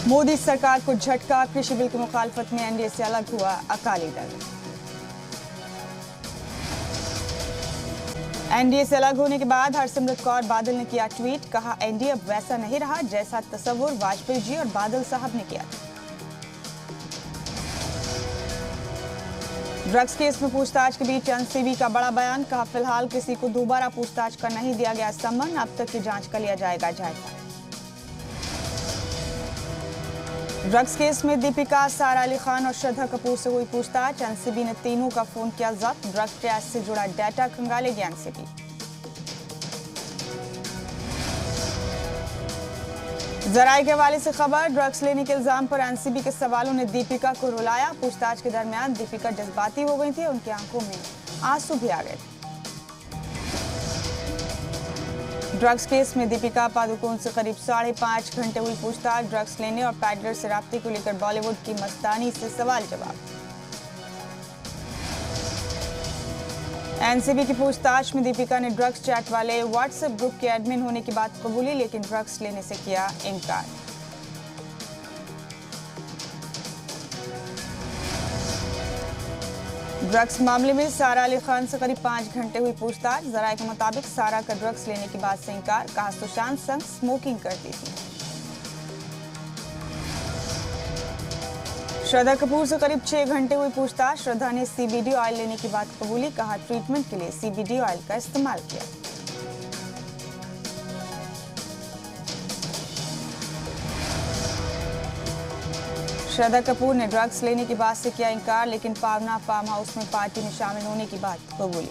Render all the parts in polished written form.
मोदी सरकार को झटका, कृषि बिल की मुखालफत में एनडीए से अलग हुआ अकाली दल। एनडीए से अलग होने के बाद हरसिमरत कौर बादल ने किया ट्वीट, कहा एनडीए अब वैसा नहीं रहा जैसा तस्वुर वाजपेयी जी और बादल साहब ने किया था। ड्रग्स केस में पूछताछ के बीच एनसीबी का बड़ा बयान, कहा फिलहाल किसी को दोबारा पूछताछ का नहीं दिया गया सम्मन, अब तक की जांच का लिया जाएगा जायजा। ड्रग्स केस में दीपिका, सारा अली खान और श्रद्धा कपूर से हुई पूछताछ, एनसीबी ने तीनों का फोन किया जब्त, ड्रग्स ट्रेस से जुड़ा डाटा खंगालेगी एनसीबी। जराये के हवाले से खबर, ड्रग्स लेने के इल्जाम पर एनसीबी के सवालों ने दीपिका को रुलाया, पूछताछ के दरमियान दीपिका जज्बाती हो गई थी, उनकी आंखों में आंसू भी आ गए थे। ड्रग्स केस में दीपिका पादुकोण से करीब 5.5 घंटे हुई पूछताछ, ड्रग्स लेने और पैडलर से राब्ते को लेकर बॉलीवुड की मस्तानी से सवाल जवाब। एनसीबी की पूछताछ में दीपिका ने ड्रग्स चैट वाले व्हाट्सएप ग्रुप के एडमिन होने की बात कबूली, लेकिन ड्रग्स लेने से किया इनकार। ड्रग्स मामले में सारा अली खान से करीब 5 घंटे हुई पूछताछ, जराये के मुताबिक सारा का ड्रग्स लेने की बात से इनकार, कहा सुशांत संग स्मोकिंग करती थी। श्रद्धा कपूर से करीब 6 घंटे हुई पूछताछ, श्रद्धा ने सीबीडी ऑयल लेने की बात कबूली, कहा ट्रीटमेंट के लिए सीबीडी ऑयल का इस्तेमाल किया। श्रद्धा कपूर ने ड्रग्स लेने की बात से किया इनकार, लेकिन पावना फार्म हाउस में पार्टी में शामिल होने की बात कबूली।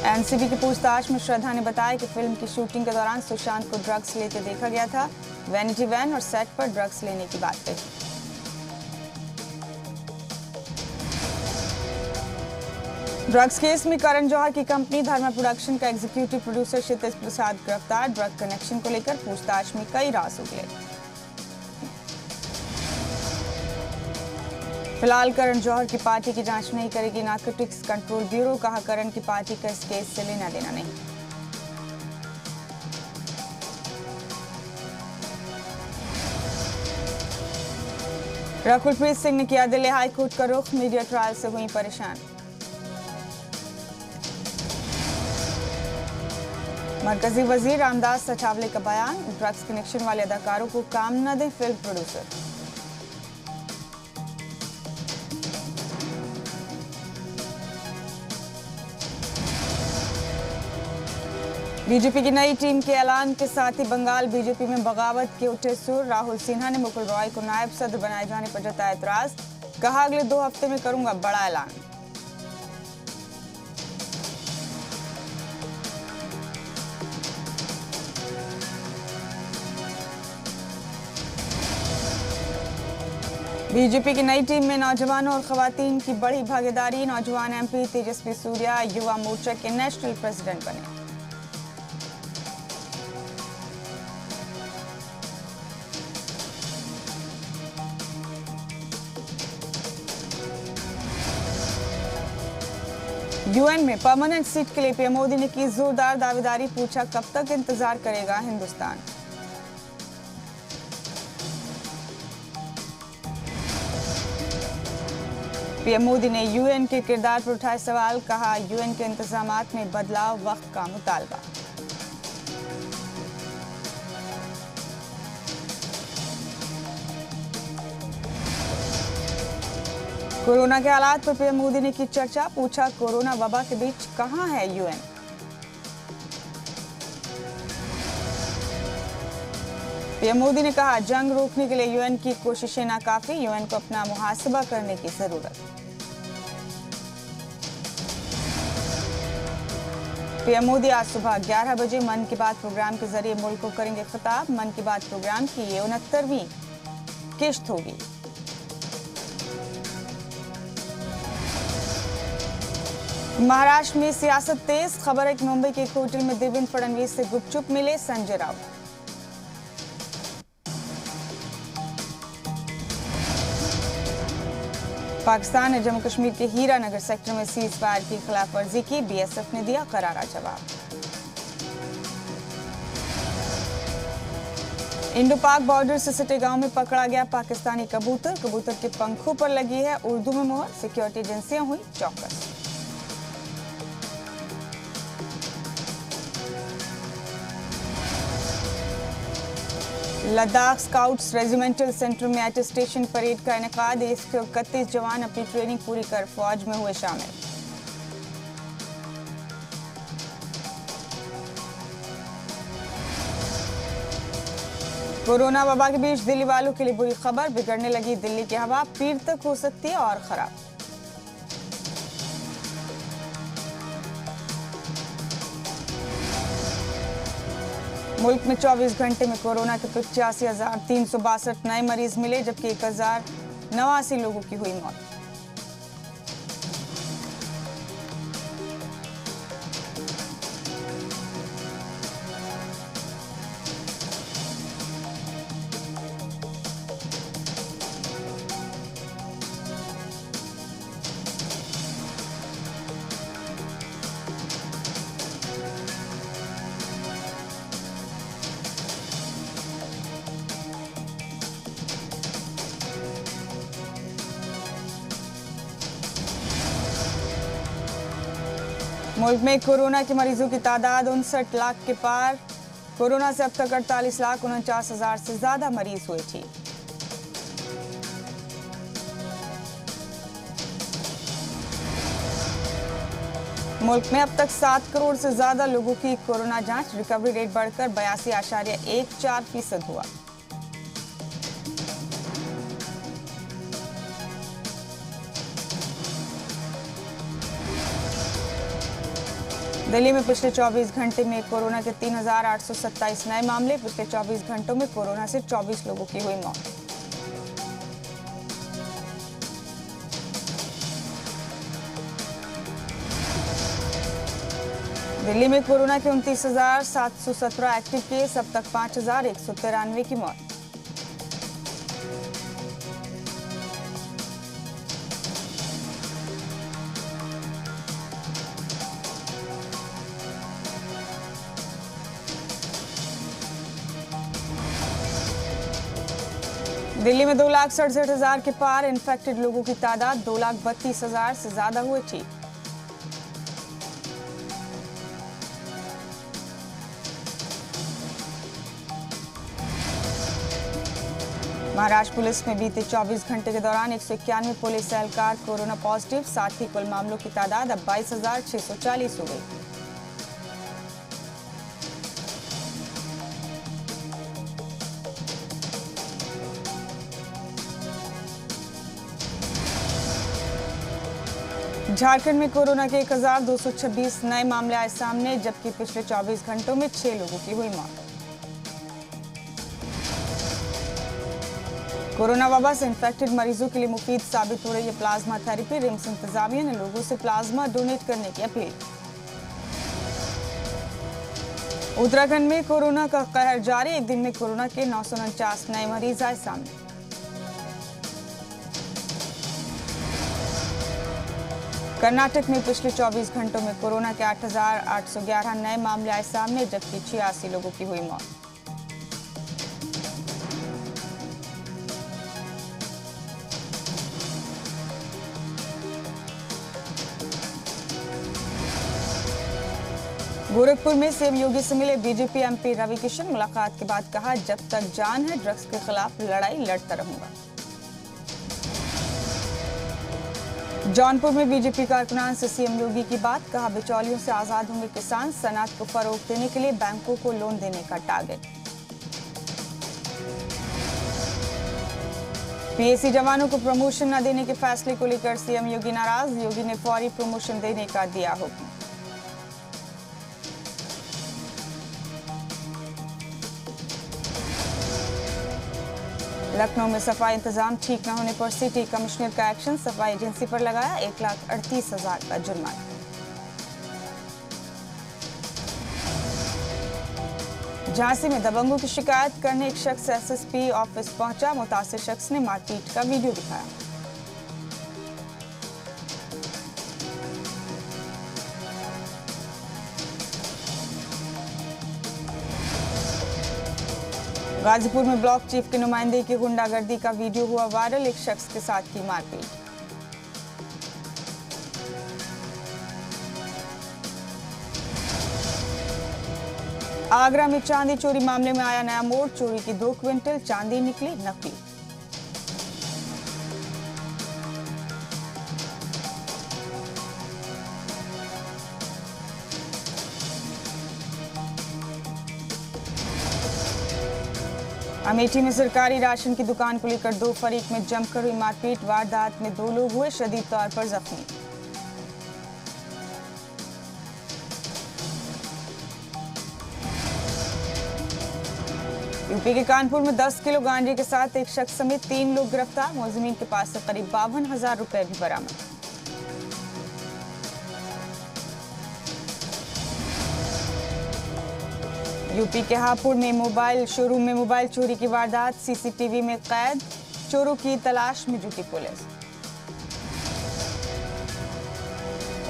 एनसीबी की पूछताछ में श्रद्धा ने बताया कि फिल्म की शूटिंग के दौरान सुशांत को ड्रग्स लेते देखा गया था, वैनिटी वैन और सेट पर ड्रग्स लेने की बात कही। ड्रग्स केस में करण जौहर की कंपनी धर्मा प्रोडक्शन का एग्जीक्यूटिव प्रोड्यूसर क्षितिज प्रसाद गिरफ्तार, ड्रग कनेक्शन को लेकर पूछताछ में कई राज उगले। फिलहाल करण जौहर की पार्टी की जांच नहीं करेगी नारकोटिक्स कंट्रोल ब्यूरो, कहा करण की पार्टी का इस केस से लेना देना नहीं। रकुलप्रीत सिंह ने किया दिल्ली हाईकोर्ट का रुख, मीडिया ट्रायल से हुई परेशान। मरकजी वजीर रामदास अठावले का बयान, ड्रग्स कनेक्शन वाले अदाकारों को काम न दें फिल्म प्रोड्यूसर। बीजेपी की नई टीम के ऐलान के साथ ही बंगाल बीजेपी में बगावत के उठे सुर, राहुल सिन्हा ने मुकुल रॉय को नायब सदर बनाए जाने पर जताया एतराज, कहा अगले 2 हफ्ते में करूंगा बड़ा ऐलान। बीजेपी की नई टीम में नौजवानों और खवातीन की बड़ी भागीदारी, नौजवान एमपी तेजस्वी सूर्या युवा मोर्चा के नेशनल प्रेसिडेंट बने। यूएन में परमानेंट सीट के लिए पीएम मोदी ने की जोरदार दावेदारी, पूछा कब तक इंतजार करेगा हिंदुस्तान। पीएम मोदी ने यूएन के किरदार पर उठाए सवाल, कहा यूएन के इंतजामात में बदलाव वक्त का मुतालबा। कोरोना के हालात पर पीएम मोदी ने की चर्चा, पूछा कोरोना वबा के बीच कहां है यूएन। पीएम मोदी ने कहा जंग रोकने के लिए यूएन की कोशिशें नाकाफी, यूएन को अपना मुहासबा करने की जरूरत। पीएम मोदी आज सुबह 11 बजे मन की बात प्रोग्राम के जरिए मुल्क को करेंगे खिताब, मन की बात प्रोग्राम की ये 69वीं किश्त होगी। महाराष्ट्र में सियासत तेज, खबर है कि मुंबई के एक होटल में देवेंद्र फडणवीस से गुपचुप मिले संजय राउत। पाकिस्तान ने जम्मू कश्मीर के हीरानगर सेक्टर में सीज फायर की खिलाफ वर्जी की, बीएसएफ ने दिया करारा जवाब। इंडो पाक बॉर्डर से सटे गांव में पकड़ा गया पाकिस्तानी कबूतर। कबूतर के पंखों पर लगी है उर्दू में मोहर। सिक्योरिटी एजेंसियां हुई चौकस। लद्दाख स्काउट्स रेजिमेंटल सेंटर में अटेस्टेशन परेड का इनेकाद। 131 जवान अपनी ट्रेनिंग पूरी कर फौज में हुए शामिल। कोरोना वबा के बीच दिल्ली वालों के लिए बुरी खबर। बिगड़ने लगी दिल्ली की हवा। पीर तक हो सकती है और खराब। मुल्क में 24 घंटे में कोरोना के 85,362 नए मरीज मिले, जबकि 1,089 लोगों की हुई मौत। मुल्क में कोरोना के मरीजों की तादाद 59 लाख के पार। कोरोना से अब तक 48,49,000 से ज्यादा मरीज हुए ठीक। मुल्क में अब तक 7 करोड़ से ज्यादा लोगों की कोरोना जांच। रिकवरी रेट बढ़कर 82.14% हुआ। दिल्ली में पिछले 24 घंटे में कोरोना के 3,827 नए मामले। पिछले 24 घंटों में कोरोना से 24 लोगों की हुई मौत। दिल्ली में कोरोना के 29,717 एक्टिव केस। अब तक 5,193 की मौत। दिल्ली में 2,67,000 के पार इन्फेक्टेड लोगों की तादाद। 2,32,000 से ज्यादा हुए ठीक। महाराष्ट्र पुलिस में बीते 24 घंटे के दौरान 191 पुलिस एहलकार कोरोना पॉजिटिव। साथ ही कुल मामलों की तादाद अब 22,640 हो गई। झारखंड में कोरोना के 1,226 नए मामले आए सामने, जबकि पिछले 24 घंटों में 6 लोगों की हुई मौत। कोरोना वबा से इन्फेक्टेड मरीजों के लिए मुफीद साबित हो रही है प्लाज्मा थेरेपी। रिम्स इंतजामिया ने लोगों से प्लाज्मा डोनेट करने की अपील। उत्तराखंड में कोरोना का कहर जारी। एक दिन में कोरोना के 949 नए मरीज आए सामने। कर्नाटक में पिछले 24 घंटों में कोरोना के 8,811 नए मामले आए सामने, जबकि 86 लोगों की हुई मौत। गोरखपुर में सीएम योगी से मिले बीजेपी एमपी रवि किशन। मुलाकात के बाद कहा, जब तक जान है ड्रग्स के खिलाफ लड़ाई लड़ता रहूंगा। जौनपुर में बीजेपी कारकुनान से सीएम योगी की बात। कहा, बिचौलियों से आजाद होंगे किसान। सनअत को फरोग देने के लिए बैंकों को लोन देने का टारगेट। पीएसी जवानों को प्रमोशन न देने के फैसले को लेकर सीएम योगी नाराज। योगी ने फौरी प्रमोशन देने का दिया हुक्म। लखनऊ में सफाई इंतजाम ठीक न होने पर सिटी कमिश्नर का एक्शन। सफाई एजेंसी पर लगाया 1,38,000 का जुर्माना। झांसी में दबंगों की शिकायत करने एक शख्स एसएसपी ऑफिस पहुंचा। मुतासिर शख्स ने मारपीट का वीडियो दिखाया। गाजीपुर में ब्लॉक चीफ के नुमाइंदे की गुंडागर्दी का वीडियो हुआ वायरल, एक शख्स के साथ की मारपीट। आगरा में चांदी चोरी मामले में आया नया मोड़, चोरी की 2 क्विंटल चांदी निकली नकली। अमेठी में सरकारी राशन की दुकान को लेकर 2 फरीक में जमकर हुई मारपीट, वारदात में 2 लोग हुए शदीद तौर पर जख्मी। यूपी के कानपुर में 10 किलो गांजे के साथ एक शख्स समेत 3 लोग गिरफ्तार, मुलजिमीन के पास से करीब 52,000 रुपए भी बरामद। यूपी के हापुड़ में मोबाइल शोरूम में मोबाइल चोरी की वारदात, सीसीटीवी में कैद, चोरों की तलाश में जुटी पुलिस।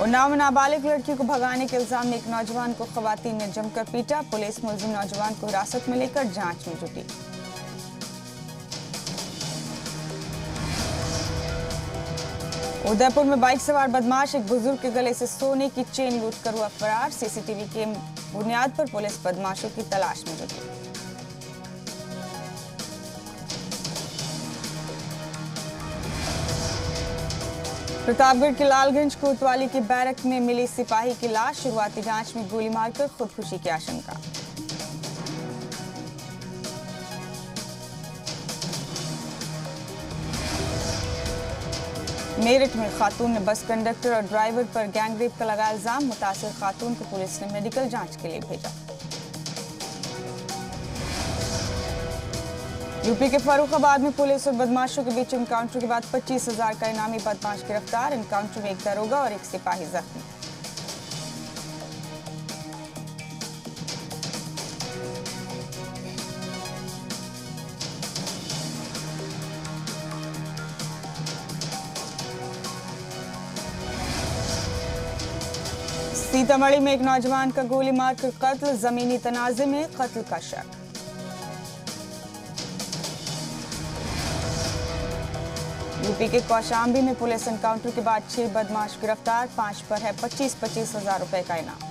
उन्नाव में नाबालिग लड़की को भगाने के इल्जाम में एक नौजवान को खवातीन ने जमकर पीटा, पुलिस मुलजिम नौजवान को हिरासत में लेकर जांच में जुटी। उदयपुर में बाइक सवार बदमाश एक बुजुर्ग के गले से सोने की चेन लूट कर हुआ फरार, सीसीटीवी के बुनियाद पर पुलिस बदमाशों की तलाश में जुटी। प्रतापगढ़ के लालगंज कोतवाली की बैरक में मिली सिपाही की लाश, शुरुआती जांच में गोली मारकर खुदकुशी की आशंका। मेरठ में खातून ने बस कंडक्टर और ड्राइवर पर गैंगरेप का लगाया इल्जाम, मुतासिर खातून को पुलिस ने मेडिकल जांच के लिए भेजा। यूपी के फर्रुखाबाद में पुलिस और बदमाशों के बीच एनकाउंटर के बाद 25,000 का इनामी बदमाश गिरफ्तार, एनकाउंटर में एक दरोगा और एक सिपाही जख्मी। सीतामढ़ी में एक नौजवान का गोली मारकर कत्ल, जमीनी तनाजे में कत्ल का शक। यूपी के कौशाम्बी में पुलिस एनकाउंटर के बाद 6 बदमाश गिरफ्तार, 5 पर है 25,000 रुपए का इनाम।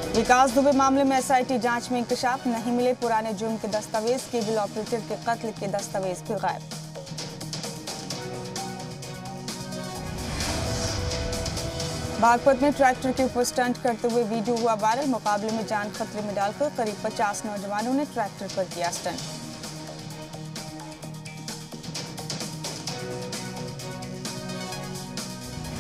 विकास दुबे मामले में एसआईटी जांच में इंकशाफ, नहीं मिले पुराने जुर्म के दस्तावेज, केबल ऑपरेटर के कत्ल के दस्तावेज भी गायब। बागपत में ट्रैक्टर के ऊपर स्टंट करते हुए वीडियो हुआ वायरल, मुकाबले में जान खतरे में डालकर करीब 50 नौजवानों ने ट्रैक्टर पर किया स्टंट।